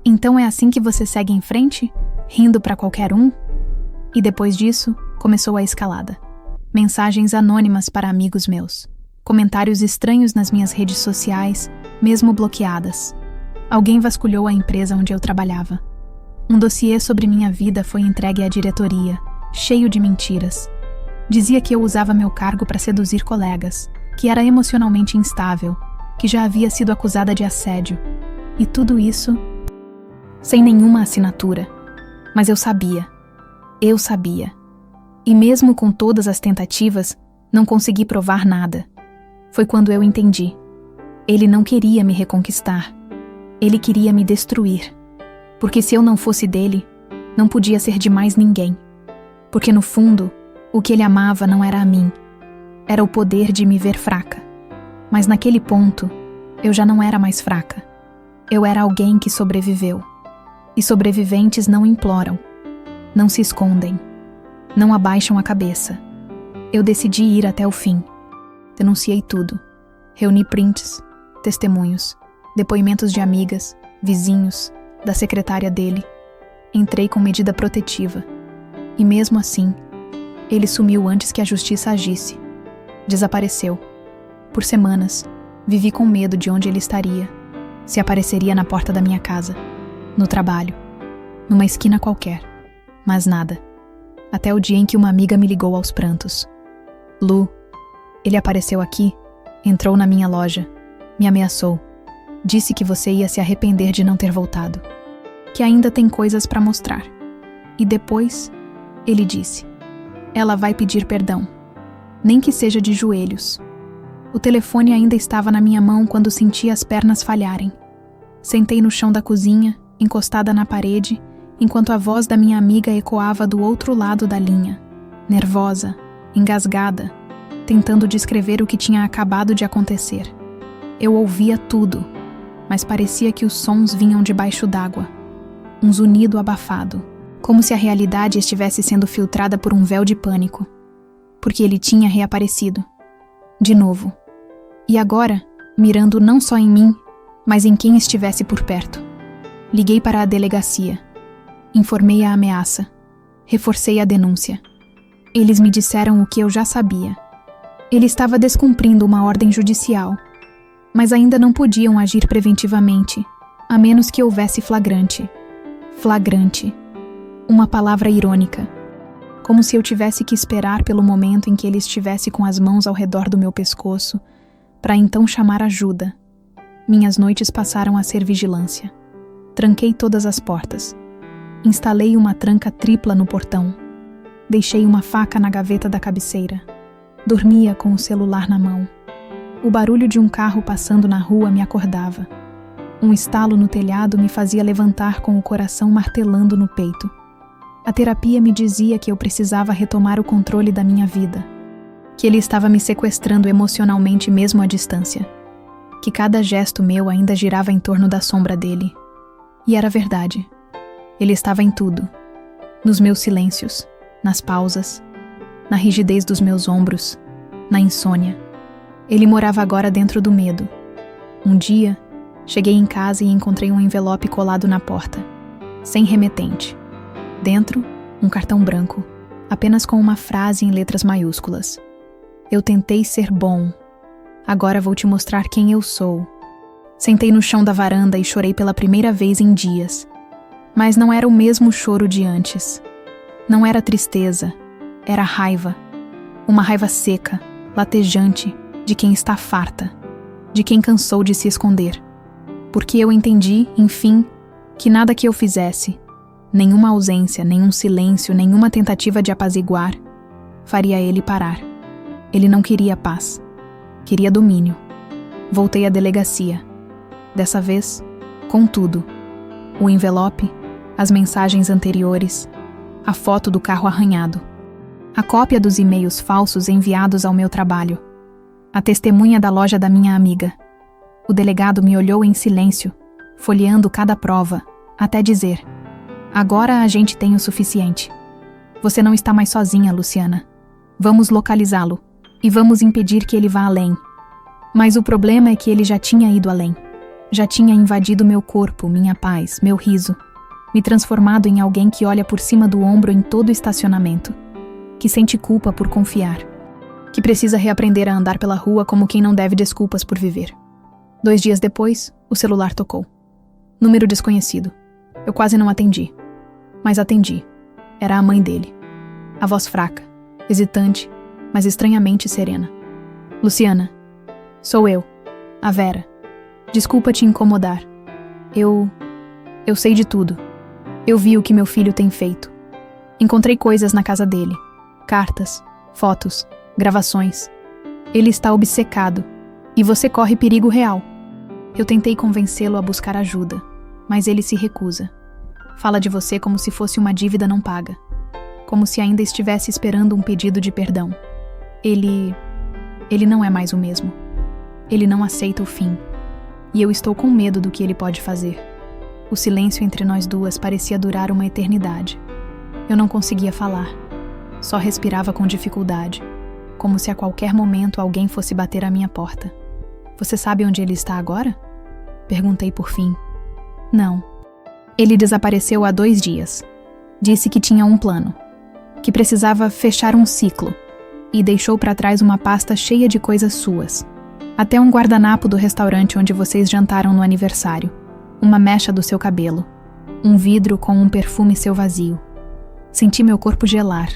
Então é assim que você segue em frente? Rindo para qualquer um? E depois disso, começou a escalada. Mensagens anônimas para amigos meus. Comentários estranhos nas minhas redes sociais, mesmo bloqueadas. Alguém vasculhou a empresa onde eu trabalhava. Um dossiê sobre minha vida foi entregue à diretoria, cheio de mentiras. Dizia que eu usava meu cargo para seduzir colegas, que era emocionalmente instável, que já havia sido acusada de assédio. E tudo isso sem nenhuma assinatura. Mas eu sabia. Eu sabia. E mesmo com todas as tentativas, não consegui provar nada. Foi quando eu entendi. Ele não queria me reconquistar. Ele queria me destruir. Porque se eu não fosse dele, não podia ser de mais ninguém. Porque no fundo, o que ele amava não era a mim. Era o poder de me ver fraca. Mas naquele ponto, eu já não era mais fraca. Eu era alguém que sobreviveu. E sobreviventes não imploram. Não se escondem. Não abaixam a cabeça. Eu decidi ir até o fim. Denunciei tudo. Reuni prints, testemunhos, depoimentos de amigas, vizinhos, da secretária dele. Entrei com medida protetiva. E mesmo assim, ele sumiu antes que a justiça agisse. Desapareceu. Por semanas, vivi com medo de onde ele estaria. Se apareceria na porta da minha casa, no trabalho, numa esquina qualquer. Mas nada. Até o dia em que uma amiga me ligou aos prantos. Lu, ele apareceu aqui, entrou na minha loja, me ameaçou. Disse que você ia se arrepender de não ter voltado. Que ainda tem coisas para mostrar. E depois, ele disse: ela vai pedir perdão. Nem que seja de joelhos. O telefone ainda estava na minha mão quando senti as pernas falharem. Sentei no chão da cozinha, encostada na parede, enquanto a voz da minha amiga ecoava do outro lado da linha, nervosa, engasgada, tentando descrever o que tinha acabado de acontecer. Eu ouvia tudo, mas parecia que os sons vinham debaixo d'água. Um zunido abafado, como se a realidade estivesse sendo filtrada por um véu de pânico. Porque ele tinha reaparecido. De novo. E agora, mirando não só em mim, mas em quem estivesse por perto. Liguei para a delegacia. Informei a ameaça. Reforcei a denúncia. Eles me disseram o que eu já sabia. Ele estava descumprindo uma ordem judicial, mas ainda não podiam agir preventivamente, a menos que houvesse flagrante. Flagrante. Uma palavra irônica. Como se eu tivesse que esperar pelo momento em que ele estivesse com as mãos ao redor do meu pescoço, para então chamar ajuda. Minhas noites passaram a ser vigilância. Tranquei todas as portas. Instalei uma tranca tripla no portão. Deixei uma faca na gaveta da cabeceira. Dormia com o celular na mão. O barulho de um carro passando na rua me acordava. Um estalo no telhado me fazia levantar com o coração martelando no peito. A terapia me dizia que eu precisava retomar o controle da minha vida. Que ele estava me sequestrando emocionalmente mesmo à distância. Que cada gesto meu ainda girava em torno da sombra dele. E era verdade. Ele estava em tudo. Nos meus silêncios, nas pausas, na rigidez dos meus ombros, na insônia. Ele morava agora dentro do medo. Um dia, cheguei em casa e encontrei um envelope colado na porta, sem remetente. Dentro, um cartão branco, apenas com uma frase em letras maiúsculas. Eu tentei ser bom. Agora vou te mostrar quem eu sou. Sentei no chão da varanda e chorei pela primeira vez em dias. Mas não era o mesmo choro de antes. Não era tristeza, era raiva. Uma raiva seca, latejante, de quem está farta, de quem cansou de se esconder. Porque eu entendi, enfim, que nada que eu fizesse, nenhuma ausência, nenhum silêncio, nenhuma tentativa de apaziguar, faria ele parar. Ele não queria paz. Queria domínio. Voltei à delegacia. Dessa vez, com tudo. O envelope, as mensagens anteriores, a foto do carro arranhado, a cópia dos e-mails falsos enviados ao meu trabalho, a testemunha da loja da minha amiga. O delegado me olhou em silêncio, folheando cada prova, até dizer: agora a gente tem o suficiente. Você não está mais sozinha, Luciana. Vamos localizá-lo e vamos impedir que ele vá além. Mas o problema é que ele já tinha ido além. Já tinha invadido meu corpo, minha paz, meu riso, me transformado em alguém que olha por cima do ombro em todo estacionamento, que sente culpa por confiar, que precisa reaprender a andar pela rua como quem não deve desculpas por viver. 2 dias depois, o celular tocou. Número desconhecido. Eu quase não atendi. Mas atendi. Era a mãe dele. A voz fraca, hesitante, mas estranhamente serena. Luciana, sou eu, a Vera. Desculpa te incomodar. Eu sei de tudo. Eu vi o que meu filho tem feito. Encontrei coisas na casa dele. Cartas, fotos, gravações. Ele está obcecado. E você corre perigo real. Eu tentei convencê-lo a buscar ajuda, mas ele se recusa. Fala de você como se fosse uma dívida não paga. Como se ainda estivesse esperando um pedido de perdão. Ele não é mais o mesmo. Ele não aceita o fim. E eu estou com medo do que ele pode fazer. O silêncio entre nós duas parecia durar uma eternidade. Eu não conseguia falar. Só respirava com dificuldade, como se a qualquer momento alguém fosse bater à minha porta. Você sabe onde ele está agora? Perguntei por fim. Não. Ele desapareceu há 2 dias. Disse que tinha um plano, que precisava fechar um ciclo, e deixou para trás uma pasta cheia de coisas suas. Até um guardanapo do restaurante onde vocês jantaram no aniversário, uma mecha do seu cabelo, um vidro com um perfume seu vazio. Senti meu corpo gelar.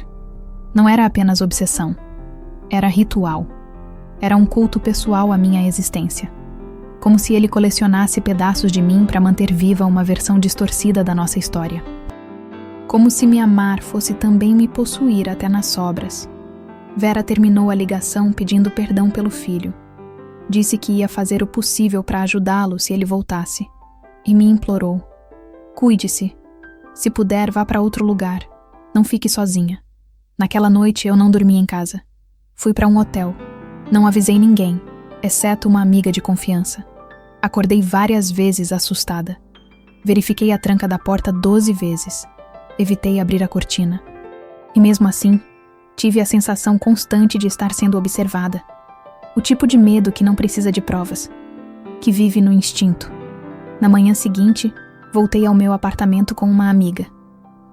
Não era apenas obsessão. Era ritual. Era um culto pessoal à minha existência. Como se ele colecionasse pedaços de mim para manter viva uma versão distorcida da nossa história. Como se me amar fosse também me possuir até nas sobras. Vera terminou a ligação pedindo perdão pelo filho. Disse que ia fazer o possível para ajudá-lo se ele voltasse. E me implorou. Cuide-se. Se puder, vá para outro lugar. Não fique sozinha. Naquela noite eu não dormi em casa. Fui para um hotel. Não avisei ninguém, exceto uma amiga de confiança. Acordei várias vezes assustada. Verifiquei a tranca da porta 12 vezes. Evitei abrir a cortina. E mesmo assim, tive a sensação constante de estar sendo observada. O tipo de medo que não precisa de provas, que vive no instinto. Na manhã seguinte, voltei ao meu apartamento com uma amiga.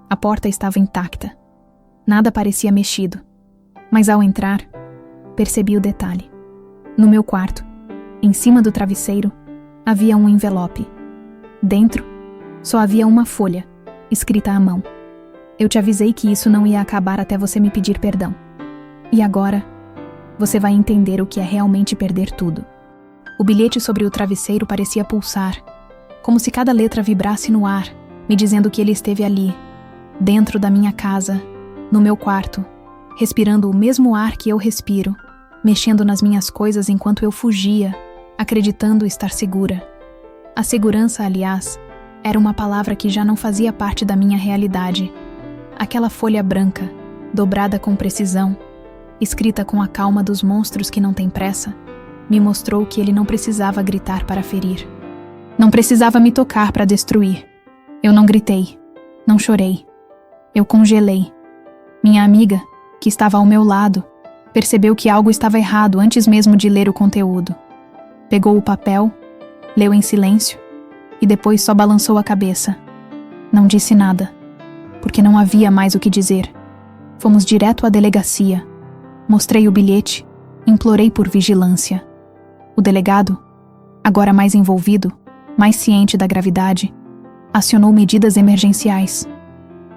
A porta estava intacta. Nada parecia mexido. Mas ao entrar, percebi o detalhe. No meu quarto, em cima do travesseiro, havia um envelope. Dentro, só havia uma folha, escrita à mão. Eu te avisei que isso não ia acabar até você me pedir perdão. E agora, você vai entender o que é realmente perder tudo. O bilhete sobre o travesseiro parecia pulsar, como se cada letra vibrasse no ar, me dizendo que ele esteve ali, dentro da minha casa, no meu quarto, respirando o mesmo ar que eu respiro, mexendo nas minhas coisas enquanto eu fugia, acreditando estar segura. A segurança, aliás, era uma palavra que já não fazia parte da minha realidade. Aquela folha branca, dobrada com precisão, escrita com a calma dos monstros que não têm pressa, me mostrou que ele não precisava gritar para ferir. Não precisava me tocar para destruir. Eu não gritei, não chorei. Eu congelei. Minha amiga, que estava ao meu lado, percebeu que algo estava errado antes mesmo de ler o conteúdo. Pegou o papel, leu em silêncio e depois só balançou a cabeça. Não disse nada, porque não havia mais o que dizer. Fomos direto à delegacia. Mostrei o bilhete, implorei por vigilância. O delegado, agora mais envolvido, mais ciente da gravidade, acionou medidas emergenciais.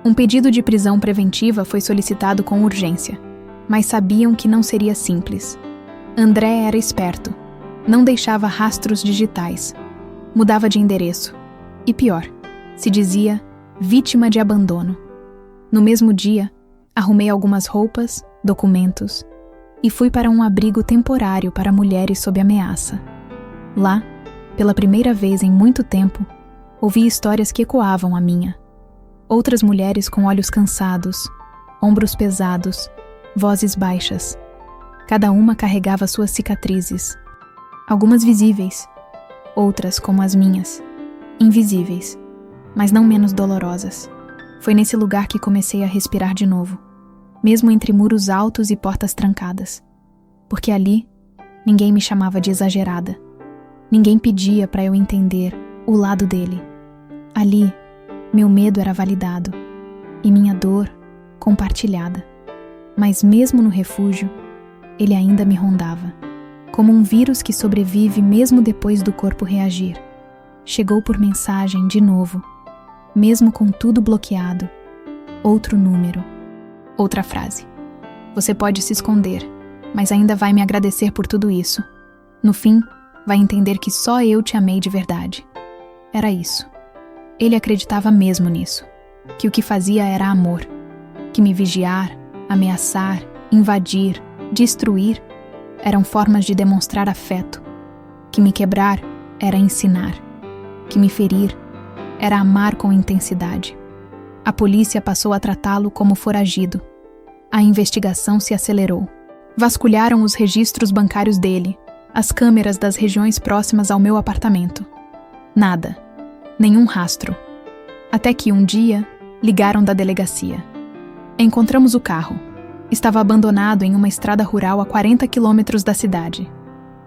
Um pedido de prisão preventiva foi solicitado com urgência, mas sabiam que não seria simples. André era esperto, não deixava rastros digitais, mudava de endereço e, pior, se dizia vítima de abandono. No mesmo dia, arrumei algumas roupas, documentos e fui para um abrigo temporário para mulheres sob ameaça. Lá, pela primeira vez em muito tempo, ouvi histórias que ecoavam a minha. Outras mulheres com olhos cansados, ombros pesados, vozes baixas. Cada uma carregava suas cicatrizes. Algumas visíveis, outras, como as minhas, invisíveis, mas não menos dolorosas. Foi nesse lugar que comecei a respirar de novo, mesmo entre muros altos e portas trancadas. Porque ali, ninguém me chamava de exagerada. Ninguém pedia para eu entender o lado dele. Ali, meu medo era validado e minha dor compartilhada. Mas mesmo no refúgio, ele ainda me rondava, como um vírus que sobrevive mesmo depois do corpo reagir. Chegou por mensagem de novo, mesmo com tudo bloqueado. Outro número, outra frase. Você pode se esconder, mas ainda vai me agradecer por tudo isso. No fim, vai entender que só eu te amei de verdade. Era isso. Ele acreditava mesmo nisso, que o que fazia era amor, que me vigiar, ameaçar, invadir, destruir eram formas de demonstrar afeto, que me quebrar era ensinar, que me ferir era amar com intensidade. A polícia passou a tratá-lo como foragido. A investigação se acelerou. Vasculharam os registros bancários dele, as câmeras das regiões próximas ao meu apartamento. Nada. Nenhum rastro. Até que um dia, ligaram da delegacia. Encontramos o carro. Estava abandonado em uma estrada rural a 40 quilômetros da cidade.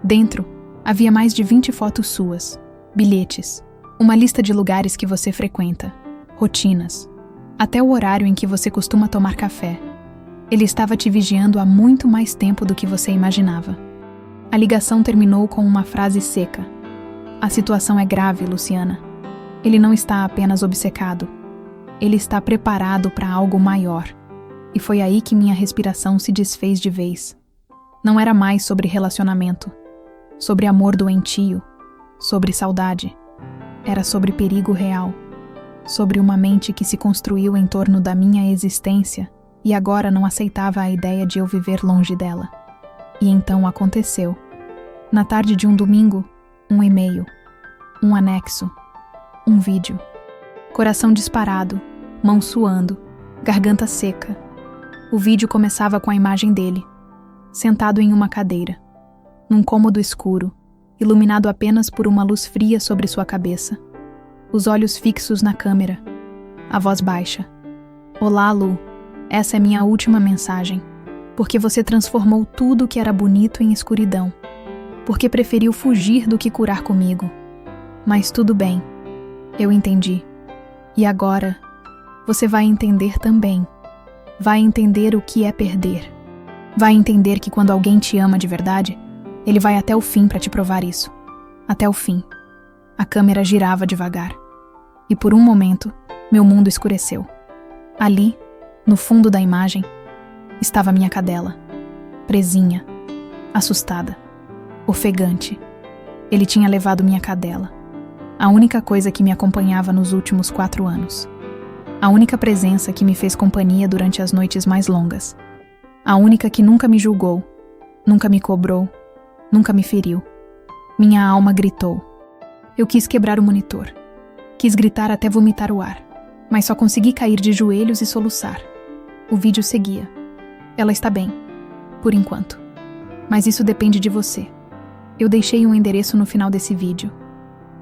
Dentro, havia mais de 20 fotos suas, bilhetes, uma lista de lugares que você frequenta, rotinas, até o horário em que você costuma tomar café. Ele estava te vigiando há muito mais tempo do que você imaginava. A ligação terminou com uma frase seca. A situação é grave, Luciana. Ele não está apenas obcecado. Ele está preparado para algo maior. E foi aí que minha respiração se desfez de vez. Não era mais sobre relacionamento, sobre amor doentio, sobre saudade. Era sobre perigo real, sobre uma mente que se construiu em torno da minha existência e agora não aceitava a ideia de eu viver longe dela. E então aconteceu. Na tarde de um domingo, um e-mail, um anexo, um vídeo. Coração disparado, mão suando, garganta seca. O vídeo começava com a imagem dele, sentado em uma cadeira, num cômodo escuro, iluminado apenas por uma luz fria sobre sua cabeça. Os olhos fixos na câmera, a voz baixa. Olá, Lu, essa é minha última mensagem, porque você transformou tudo que era bonito em escuridão, porque preferiu fugir do que curar comigo. Mas tudo bem, eu entendi. E agora, você vai entender também. Vai entender o que é perder. Vai entender que quando alguém te ama de verdade, ele vai até o fim para te provar isso. Até o fim. A câmera girava devagar. E por um momento, meu mundo escureceu. Ali, no fundo da imagem, estava minha cadela. Presinha. Assustada. Ofegante. Ele tinha levado minha cadela. A única coisa que me acompanhava nos últimos 4 anos. A única presença que me fez companhia durante as noites mais longas. A única que nunca me julgou, nunca me cobrou, nunca me feriu. Minha alma gritou. Eu quis quebrar o monitor. Quis gritar até vomitar o ar, mas só consegui cair de joelhos e soluçar. O vídeo seguia. Ela está bem, por enquanto. Mas isso depende de você. Eu deixei um endereço no final desse vídeo.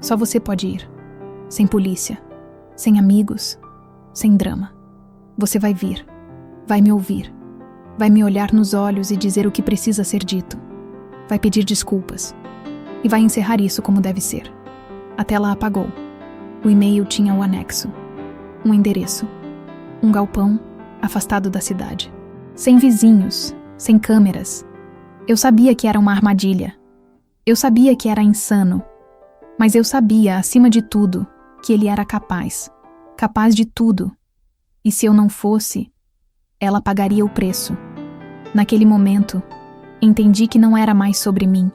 Só você pode ir. Sem polícia, sem amigos, sem drama. Você vai vir, vai me ouvir, vai me olhar nos olhos e dizer o que precisa ser dito. Vai pedir desculpas. E vai encerrar isso como deve ser. A tela apagou. O e-mail tinha o anexo. Um endereço. Um galpão afastado da cidade. Sem vizinhos, sem câmeras. Eu sabia que era uma armadilha. Eu sabia que era insano. Mas eu sabia, acima de tudo, que ele era capaz. Capaz de tudo. E se eu não fosse, ela pagaria o preço. Naquele momento, entendi que não era mais sobre mim.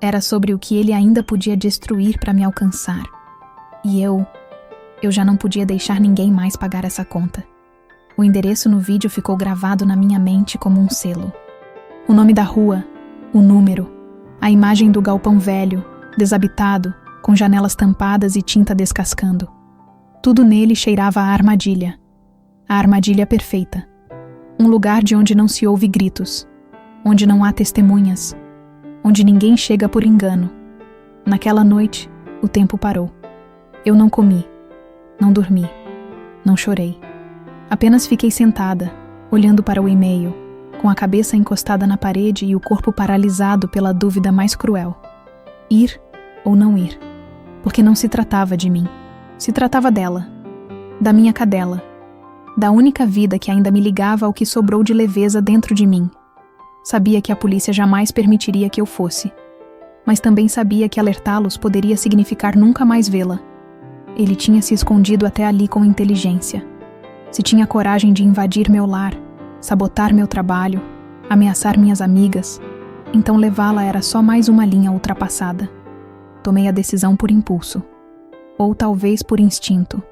Era sobre o que ele ainda podia destruir para me alcançar. E eu já não podia deixar ninguém mais pagar essa conta. O endereço no vídeo ficou gravado na minha mente como um selo. O nome da rua, o número, a imagem do galpão velho, desabitado, com janelas tampadas e tinta descascando. Tudo nele cheirava a armadilha. A armadilha perfeita. Um lugar de onde não se ouve gritos, onde não há testemunhas, onde ninguém chega por engano. Naquela noite, o tempo parou. Eu não comi, não dormi, não chorei. Apenas fiquei sentada, olhando para o e-mail, com a cabeça encostada na parede e o corpo paralisado pela dúvida mais cruel. Ir ou não ir. Porque não se tratava de mim. Se tratava dela. Da minha cadela. Da única vida que ainda me ligava ao que sobrou de leveza dentro de mim. Sabia que a polícia jamais permitiria que eu fosse. Mas também sabia que alertá-los poderia significar nunca mais vê-la. Ele tinha se escondido até ali com inteligência. Se tinha coragem de invadir meu lar, sabotar meu trabalho, ameaçar minhas amigas, então levá-la era só mais uma linha ultrapassada. Tomei a decisão por impulso. Ou talvez por instinto.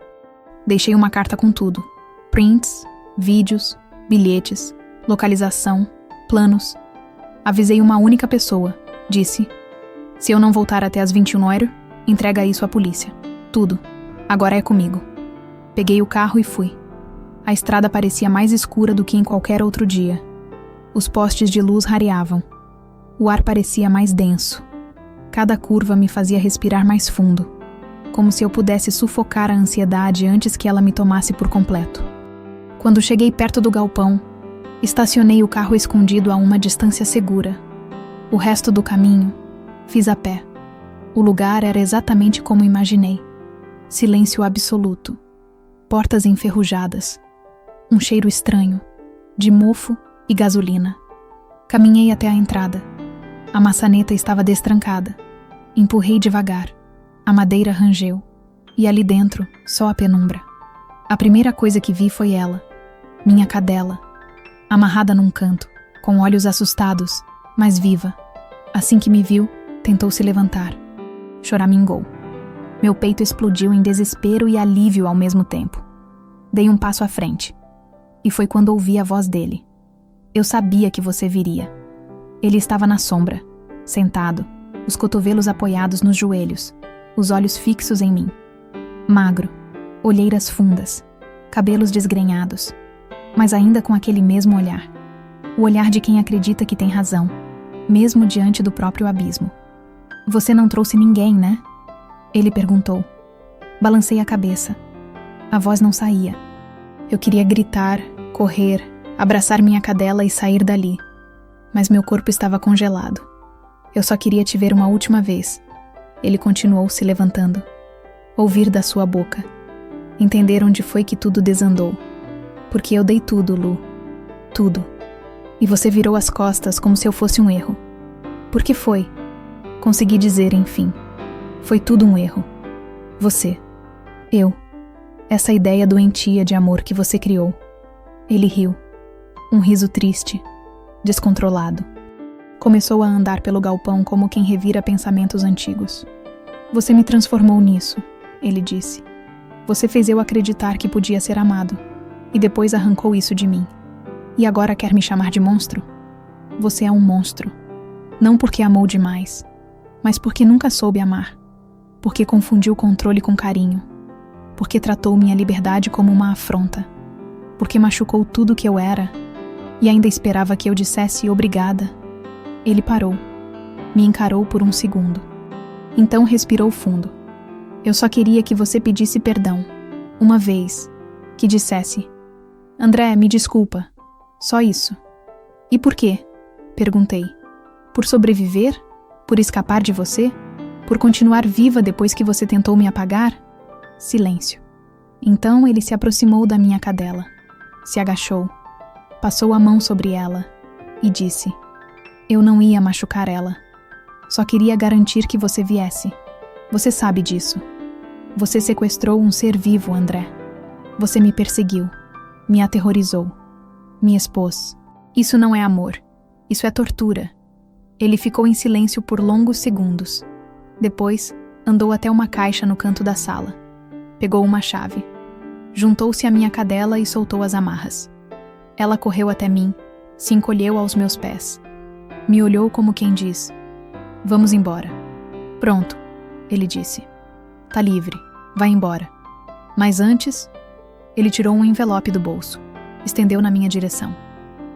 Deixei uma carta com tudo. Prints, vídeos, bilhetes, localização, planos. Avisei uma única pessoa. Disse: se eu não voltar até as 21h, entrega isso à polícia. Tudo. Agora é comigo. Peguei o carro e fui. A estrada parecia mais escura do que em qualquer outro dia. Os postes de luz rareavam. O ar parecia mais denso. Cada curva me fazia respirar mais fundo, como se eu pudesse sufocar a ansiedade antes que ela me tomasse por completo. Quando cheguei perto do galpão, estacionei o carro escondido a uma distância segura. O resto do caminho, fiz a pé. O lugar era exatamente como imaginei. Silêncio absoluto. Portas enferrujadas. Um cheiro estranho, de mofo e gasolina. Caminhei até a entrada. A maçaneta estava destrancada. Empurrei devagar. A madeira rangeu. E ali dentro, só a penumbra. A primeira coisa que vi foi ela, minha cadela, amarrada num canto, com olhos assustados, mas viva. Assim que me viu, tentou se levantar. Choramingou. Meu peito explodiu em desespero e alívio ao mesmo tempo. Dei um passo à frente. E foi quando ouvi a voz dele. Eu sabia que você viria. Ele estava na sombra, sentado, os cotovelos apoiados nos joelhos, os olhos fixos em mim. Magro, olheiras fundas, cabelos desgrenhados, mas ainda com aquele mesmo olhar. O olhar de quem acredita que tem razão, mesmo diante do próprio abismo. Você não trouxe ninguém, né? Ele perguntou. Balancei a cabeça. A voz não saía. Eu queria gritar, correr, abraçar minha cadela e sair dali. Mas meu corpo estava congelado. Eu só queria te ver uma última vez. Ele continuou se levantando. Ouvir da sua boca. Entender onde foi que tudo desandou. Porque eu dei tudo, Lu. Tudo. E você virou as costas como se eu fosse um erro. Por que foi? Consegui dizer, enfim. Foi tudo um erro. Você. Eu. Essa ideia doentia de amor que você criou. Ele riu. Um riso triste. Descontrolado. Começou a andar pelo galpão como quem revira pensamentos antigos. Você me transformou nisso, ele disse. Você fez eu acreditar que podia ser amado, e depois arrancou isso de mim. E agora quer me chamar de monstro? Você é um monstro. Não porque amou demais, mas porque nunca soube amar. Porque confundiu controle com carinho. Porque tratou minha liberdade como uma afronta. Porque machucou tudo que eu era e ainda esperava que eu dissesse obrigada. Ele parou. Me encarou por um segundo. Então respirou fundo. Eu só queria que você pedisse perdão. Uma vez. Que dissesse: André, me desculpa. Só isso. E por quê? Perguntei. Por sobreviver? Por escapar de você? Por continuar viva depois que você tentou me apagar? Silêncio. Então ele se aproximou da minha cadela. Se agachou. Passou a mão sobre ela e disse: eu não ia machucar ela. Só queria garantir que você viesse. Você sabe disso. Você sequestrou um ser vivo, André. Você me perseguiu. Me aterrorizou. Me expôs. Isso não é amor. Isso é tortura. Ele ficou em silêncio por longos segundos. Depois, andou até uma caixa no canto da sala. Pegou uma chave. Juntou-se à minha cadela e soltou as amarras. Ela correu até mim, se encolheu aos meus pés. Me olhou como quem diz: vamos embora. Pronto, ele disse. Tá livre, vai embora. Mas antes, ele tirou um envelope do bolso, estendeu na minha direção.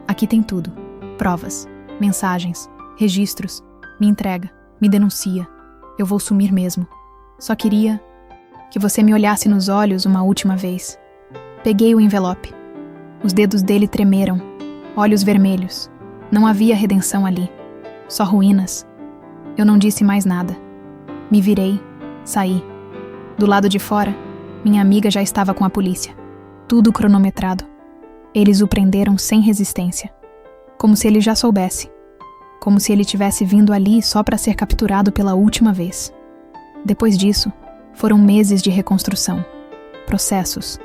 Aqui tem tudo: provas, mensagens, registros. Me entrega, me denuncia. Eu vou sumir mesmo. Só queria que você me olhasse nos olhos uma última vez. Peguei o envelope. Os dedos dele tremeram, olhos vermelhos. Não havia redenção ali, só ruínas. Eu não disse mais nada. Me virei, saí. Do lado de fora, minha amiga já estava com a polícia. Tudo cronometrado. Eles o prenderam sem resistência. Como se ele já soubesse. Como se ele tivesse vindo ali só para ser capturado pela última vez. Depois disso, foram meses de reconstrução. Processos.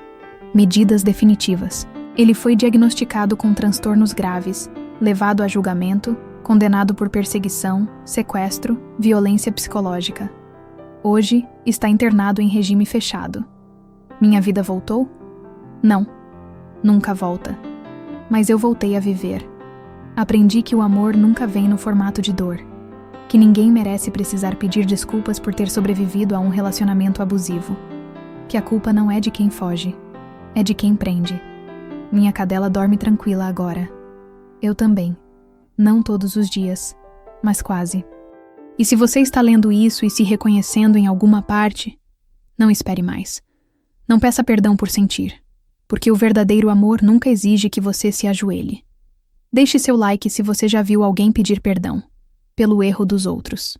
Medidas definitivas. Ele foi diagnosticado com transtornos graves, levado a julgamento, condenado por perseguição, sequestro, violência psicológica. Hoje, está internado em regime fechado. Minha vida voltou? Não. Nunca volta. Mas eu voltei a viver. Aprendi que o amor nunca vem no formato de dor. Que ninguém merece precisar pedir desculpas por ter sobrevivido a um relacionamento abusivo. Que a culpa não é de quem foge, é de quem prende. Minha cadela dorme tranquila agora. Eu também. Não todos os dias, mas quase. E se você está lendo isso e se reconhecendo em alguma parte, não espere mais. Não peça perdão por sentir, porque o verdadeiro amor nunca exige que você se ajoelhe. Deixe seu like se você já viu alguém pedir perdão, pelo erro dos outros.